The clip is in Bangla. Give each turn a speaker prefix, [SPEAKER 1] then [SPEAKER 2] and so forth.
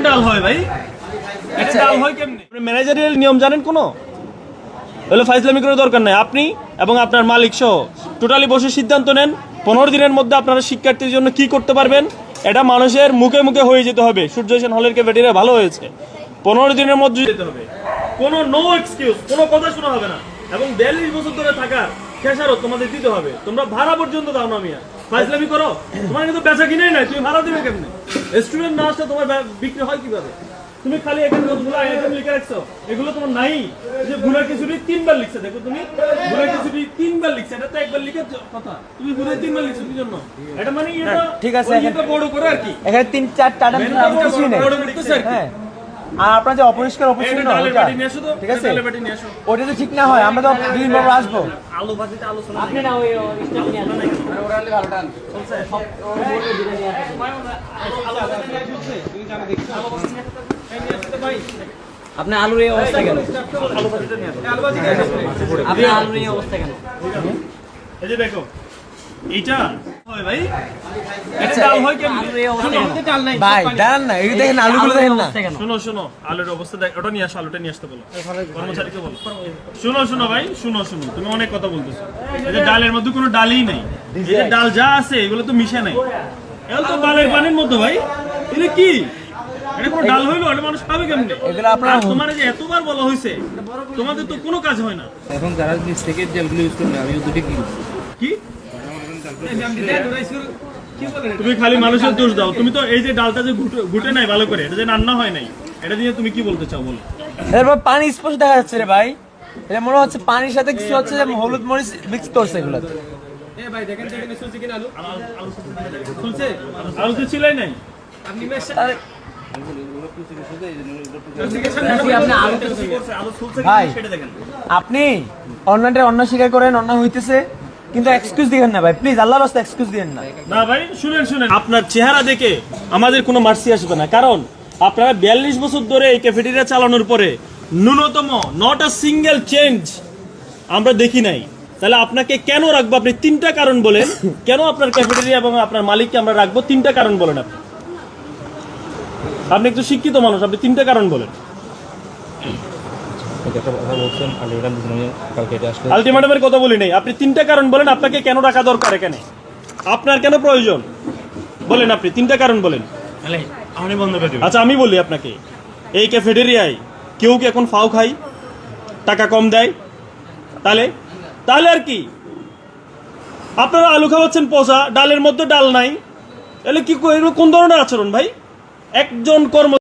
[SPEAKER 1] ডাল হয় ভাই? এটা ডাল হয় কেমনে? ম্যানেজারিয়াল নিয়ম জানেন কোনো? তাহলে ফাইজলামি করে দরকার নাই। আপনি এবং আপনার মালিক সহ টোটালি বসে সিদ্ধান্ত নেন 15 দিনের মধ্যে আপনারা শিক্ষার্থীর জন্য কি করতে পারবেন। এটা মানুষের মুখে মুখে হয়ে যেতে হবে সূর্য হোসেন হলের ক্যাফেটেরিয়া ভালো হয়েছে। 15 দিনের মধ্যে যেতে হবে, কোনো নো এক্সকিউজ, কোনো কথা শোনা হবে না। এবং 42 বছর ধরে থাকার খেসারত তোমাদের দিতে হবে। তোমরা ভাড়া পর্যন্ত দাও না মিয়া, ফাইজলামি করো। তোমার কিন্তু বেচা কিনেই নাই, তুমি ভাড়া দিবে কেমনে? স্টুডেন্ট না আসলে তোমার বিক্রি হয় কিভাবে? তুমি খালি এখানে কতগুলো আইটেম লিখে রাখছো, এগুলো তোমার নাই। যে ভুলের কিছুটি 3 বার লিখছে, দেখো তুমি ভুলের কিছুটি 3 বার লিখছে, এটা তো একবার লিখে কথা। তুমি ভুলের 3 বার লিখছো কি জন্য? এটা মানে এটা
[SPEAKER 2] ঠিক আছে,
[SPEAKER 1] এটা বড় করে আর কি।
[SPEAKER 2] এখানে 3-4টা আইটেম কিছুই নেই।
[SPEAKER 1] বড় করতেছে আর কি।
[SPEAKER 2] হ্যাঁ, আর আপনার যে অপরিষ্কার না ওটা ঠিক আছে, ওটা তো ঠিক না হয়। আমরা তো দুই বার আসবো।
[SPEAKER 1] আলু ভাজিতে আলোচনা
[SPEAKER 3] আপনি না ওই স্টেপ নিয়ে আসেন, ওরা হলে ভালো টান চলছে সব ওর বলে দিলে নিয়ে আসেন। আপনি আলুর এই অবস্থা কেন? আপনি আলুর এই অবস্থা কেন?
[SPEAKER 1] এই যে দেখো এইটা হয় ভাই, এটা ডাল হয় কেমনে?
[SPEAKER 3] আলুর এই অবস্থা কেন?
[SPEAKER 2] ভাই দাঁড়ান না, এই দেখেন আলুগুলো দেখেন না।
[SPEAKER 1] শুনো শুনো, আলুর অবস্থা দেখ, ওটা নিয়ে আসো, আলুটা নিয়ে আসতে বলো কর্মচারীকে বলো। শুনো শুনো ভাই, শুনো শুনো, তুমি অনেক কথা বলতেছো। এই যে ডালের মধ্যে কোনো ডালই নাই, এই যে ডাল যা আছে এগুলো তো মিশে নাই, এগুলো তো বালের পানির মতো ভাই। এটা কি? এটা কোনো ডাল হইলো? এটা মানুষ খাবে কেমনে?
[SPEAKER 2] এগুলো আপনার
[SPEAKER 1] তোমার যে এতবার বলা হয়েছে, তোমাদের তো কোনো কাজ হয় না।
[SPEAKER 4] এখন যারা মিস্টেকের ডালগুলো ইউজ করবে আমি দুটো কি
[SPEAKER 1] কি তুমি খালি মানুষের দোষ দাও? তুমি তো এই যে ডালটা যে ঘুটে নাই ভালো করে, এটা যে রান্না হয় নাই, এটা দিয়ে তুমি কি বলতে চাও বলো?
[SPEAKER 2] এরপর পানি স্পষ্ট দেখা যাচ্ছে রে ভাই। এটা মনে হচ্ছে পানির সাথে কিছু হচ্ছে যে হলুদ মরিচ মিক্স করছে এগুলো।
[SPEAKER 1] আলু তো ছিলাই নাই।
[SPEAKER 3] আপনি আলু
[SPEAKER 2] ভাই আপনি অন্যটা অন্য স্বীকার করেন, অন্য হইতেছে, কিন্তু এক্সকিউজ দিবেন না ভাই, প্লিজ আল্লাহর রাস্তায় এক্সকিউজ দিবেন না।
[SPEAKER 1] না ভাই শুনেন শুনেন, আপনার চেহারা দেখে আমাদের কোনো মার্সি আসবে না, কারণ আপনারা 42 বছর ধরে এই ক্যাফেটেরিয়া চালানোর পরে ন্যূনতম নট আ সিঙ্গেল চেঞ্জ আমরা দেখি নাই। তাহলে আপনাকে কেন রাখবো? আপনি 3টা কারণ বলেন কেন আপনার ক্যাফেটেরিয়া এবং আপনার মালিককে আমরা রাখবো। 3টা কারণ বলেন। আপনি একটু শিক্ষিত মানুষ, আপনি 3টা কারণ বলেন। আলটিমেটামের কথা বলি নাই, আপনি 3টা কারণ বলেন আপনাকে কেন রাখা দরকার, এখানে আপনার কেন প্রয়োজন বলেন। আপনি 3টা কারণ বলেন। আচ্ছা আমি বলি আপনাকে, এই ক্যাফেটেরিয়ায় কেউ কি এখন ফাও খায়, টাকা কম দেয়? তাহলে তাহলে আর কি? আপনারা আলু খাওয়াচ্ছেন পচা, ডালের মধ্যে ডাল নাই, তাহলে কি কোন ধরনের আচরণ ভাই? একজন কর্ম